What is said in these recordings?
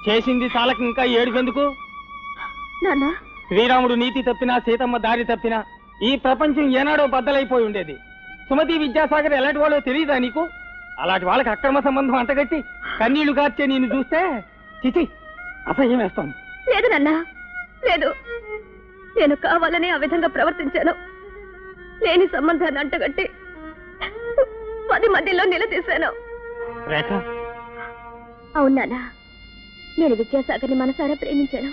చేసింది చాలక ఇంకా ఏడుపెందుకు? శ్రీరాముడు నీతి తప్పినా సీతమ్మ దారి తప్పినా ఈ ప్రపంచం ఏనాడో బద్దలైపోయి ఉండేది. సుమతి విద్యాసాగర్ ఎలాంటి వాళ్ళో తెలియదా నీకు? అలాంటి వాళ్ళకి అక్రమ సంబంధం అంటగట్టి కన్నీళ్లు కార్చే నేను చూస్తే చిచి అసహ్యం వేస్తాను. లేదు నాన్న, లేదు. నేను కావాలని ఆ విధంగా ప్రవర్తించాను. లేని సంబంధాన్ని అంటగట్టి 10 మందిలో నిలదీశాను. రేఖ, అవునా? నేను విద్యాసాగర్ని మనసారా ప్రేమించాను.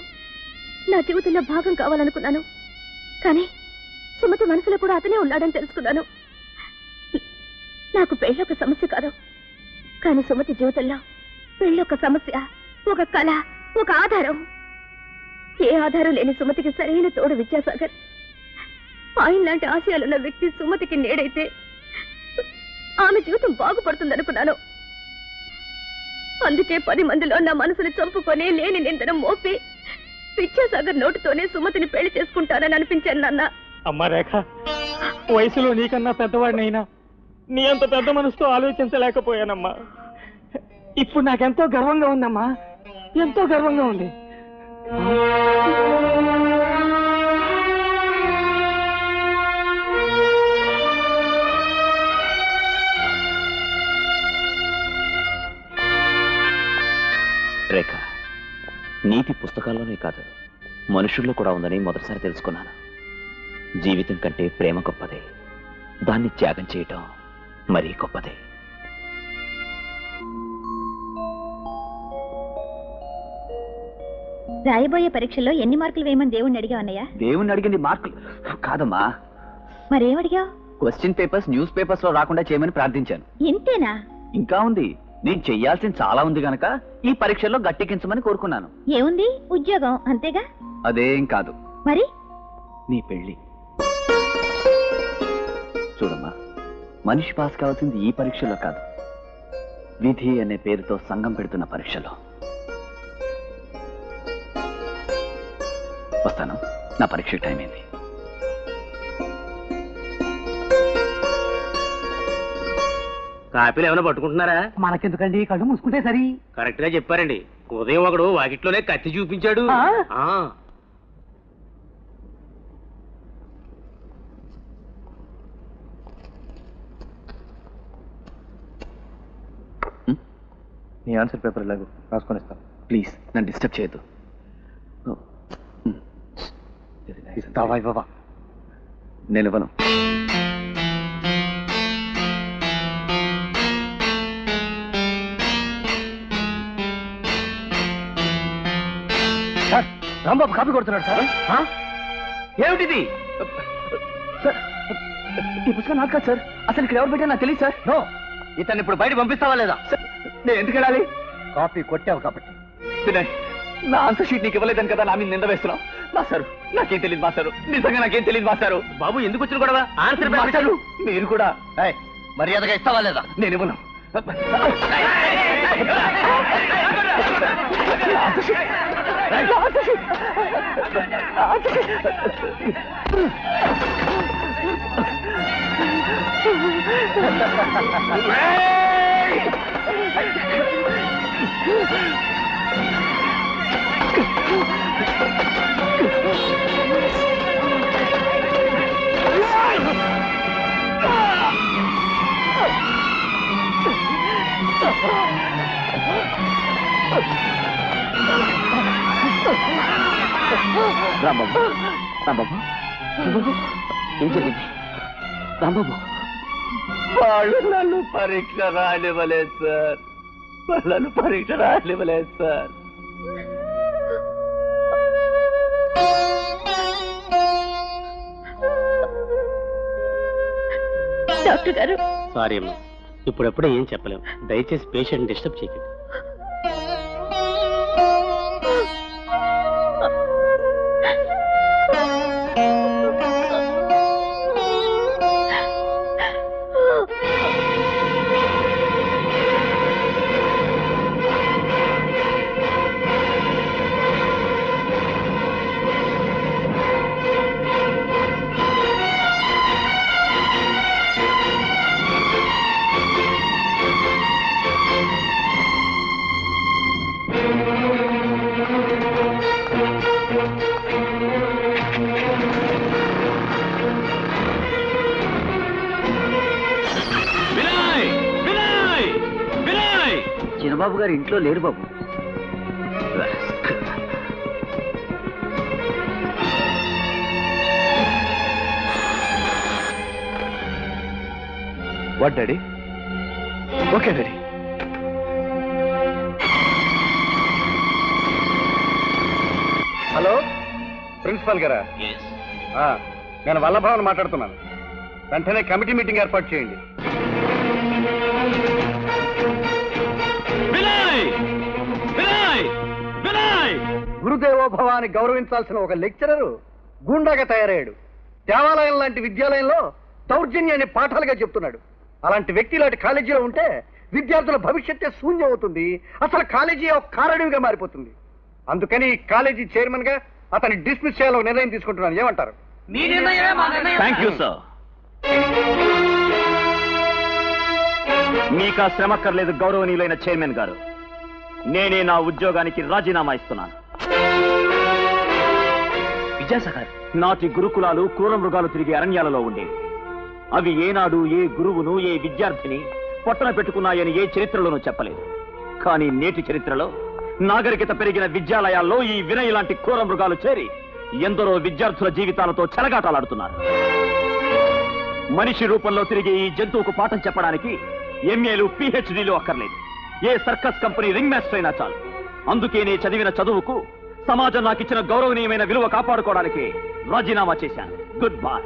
నా జీవితంలో భాగం కావాలనుకున్నాను. కానీ సుమతి మనసులో కూడా అతనే ఉన్నాడని తెలుసుకున్నాను. నాకు పెళ్ళొక సమస్య కాదు, కానీ సుమతి జీవితంలో పెళ్ళొక సమస్య, ఒక కళ, ఒక ఆధారం. ఏ ఆధారం లేని సుమతికి సరైన తోడు విద్యాసాగర్. ఆయన లాంటి ఆశయాలున్న వ్యక్తి సుమతికి నేడైతే ఆమె జీవితం బాగుపడుతుందనుకున్నాను. అందుకే 10 మందిలో నా మనసును చంపుకొని లేని నిందనం మోపి విద్యాసాగర్ నోటితోనే సుమతిని పెళ్లి చేసుకుంటానని అనిపించాను నాన్న. అమ్మా రేఖ, వయసులో నీకన్నా పెద్దవాడినైనా నీ అంత పెద్ద మనసుతో ఆలోచించలేకపోయానమ్మా. ఇప్పుడు నాకెంతో గర్వంగా ఉందమ్మా, ఎంతో గర్వంగా ఉంది. రేఖ, నీతి పుస్తకాల్లోనే కాదు మనుషుల్లో కూడా ఉందని మొదటిసారి తెలుసుకున్నాను. జీవితం కంటే ప్రేమ గొప్పదే, దాన్ని త్యాగం చేయటం మరీ గొప్పదే. రాయబోయే పరీక్షల్లో ఎన్ని మార్కులు వేయమని దేవుణ్ణి అడిగా అన్నయ్య? దేవుణ్ణి అడిగింది మార్కులు కాదమ్మా. మరేమడిగా? క్వశ్చన్ పేపర్స్ న్యూస్ పేపర్స్ లో రాకుండా చేయమని ప్రార్థించాను. ఇంతేనా? ఇంకా ఉంది. నేను చెయ్యాల్సింది చాలా ఉంది గనక ఈ పరీక్షల్లో గట్టెక్కించమని కోరుకున్నాను. ఏముంది? ఉద్యోగం అంతేగా. అదేం కాదు. మరి నీ పెళ్లి. చూడమ్మా, మనిషి పాస్ కావాల్సింది ఈ పరీక్షలో కాదు, విధి అనే పేరుతో సంఘం పెడుతున్న పరీక్షలో. వస్తాను, నా పరీక్ష టైం అయింది. కాపీలు ఏమైనా పట్టుకుంటున్నారా? మనకెందుకండి, కళ్ళు మూసుకుంటే సరి. కరెక్ట్ గా చెప్పారండి. ఉదయం ఒకడు వాకిట్లోనే కత్తి చూపించాడు. నీ ఆన్సర్ పేపర్ ఇలాగో రాసుకొని ఇస్తాను. ప్లీజ్ నన్ను డిస్టర్బ్ చేయొద్దు. ఇస్తావా ఇవ్వవా? నేను ఇవ్వను. రాంబాబు కాపీ కొడుతున్నాడు సార్. ఏమిటిది? సార్, ఈ పుస్తకం నాకు కాదు సార్. అసలు ఇక్కడ ఎవరు పెట్టా నాకు తెలియదు సార్. నో, ఇతన్ని ఇప్పుడు బయట పంపిస్తావా లేదా? నేను ఎందుకు వెళ్ళాలి? కాపీ కొట్టావు కాబట్టి. వినయ్, నా ఆన్సర్ షీట్ నీకు ఇవ్వలేదని కదా నా మీద నింద వేస్తున్నావు. మాస్టారు, నాకేం తెలియదు మాస్టారు, నిజంగా నాకేం తెలియదు మాస్టారు. బాబు ఎందుకు వచ్చిన గొడవ? ఆన్సర్ మాస్టారు, మీరు కూడా మర్యాదగా ఇస్తావా లేదా? నేను ఇవ్వను. రాంబాబు, రాంబాబు, ఏం జరిగింది? రాంబాబు, వాళ్ళు నన్ను పరీక్ష రానివ్వలేదు సార్. వాళ్ళను పరీక్ష రానివ్వలేదు సార్. డాక్టర్ గారు, సారీ అమ్మా, ఇప్పుడెప్పుడే ఏం చెప్పలేము. దయచేసి పేషెంట్ డిస్టర్బ్ చేయకండి. రాంబాబు గారు ఇంట్లో లేరు బాబు. What daddy? Okay daddy. Hello, principal గారా? నేను వల్లభావన్ మాట్లాడుతున్నాను. వెంటనే కమిటీ మీటింగ్ ఏర్పాటు చేయండి. గురుదేవోభవ అని గౌరవించాల్సిన ఒక లెక్చరరు గూండాగా తయారయ్యాడు. దేవాలయం లాంటి విద్యాలయంలో దౌర్జన్యాన్ని పాఠాలుగా చెప్తున్నాడు. అలాంటి వ్యక్తి ఇలాంటి కాలేజీలో ఉంటే విద్యార్థుల భవిష్యత్తే శూన్యం అవుతుంది. అసలు కాలేజీ ఒక కారడివిగా మారిపోతుంది. అందుకని ఈ కాలేజీ చైర్మన్ గా అతన్ని డిస్మిస్ చేయాలని నిర్ణయం తీసుకుంటున్నాను. ఏమంటారు? Thank you sir. మీకు ఆ శ్రమక్కర్లేదు గౌరవనీయులైన చైర్మన్ గారు. నేనే నా ఉద్యోగానికి రాజీనామా ఇస్తున్నాను. విద్యాసాగర్, నాటి గురుకులాలు క్రూర మృగాలు తిరిగే అరణ్యాలలో ఉండేవి. అవి ఏనాడు ఏ గురువును ఏ విద్యార్థిని పొట్టన పెట్టుకున్నాయని ఏ చరిత్రలోనూ చెప్పలేదు. కానీ నేటి చరిత్రలో నాగరికత పెరిగిన విద్యాలయాల్లో ఈ వినయ్ లాంటి క్రూర మృగాలు చేరి ఎందరో విద్యార్థుల జీవితాలతో చెలగాటాలాడుతున్నారు. మనిషి రూపంలో తిరిగే ఈ జంతువుకు పాఠం చెప్పడానికి ఎంఏలు పిహెచ్డీలు అక్కర్లేదు. ఏ సర్కస్ కంపెనీ రింగ్ మాస్టర్ అయినా చాలు. అందుకే నేను చదివిన చదువుకు సమాజం నాకు ఇచ్చిన గౌరవనీయమైన విలువ కాపాడుకోవడానికి రాజీనామా చేశాను. Good bye.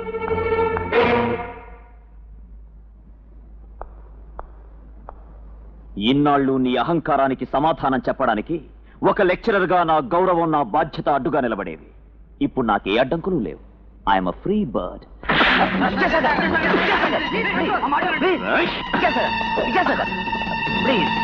ఇన్నాళ్ళు నీ అహంకారానికి సమాధానం చెప్పడానికి ఒక లెక్చరర్ గా నా గౌరవం నా బాధ్యత అడ్డుగా నిలబడేవి. ఇప్పుడు నాకు ఏ అడ్డంకులు లేవు. I'm a free bird. Please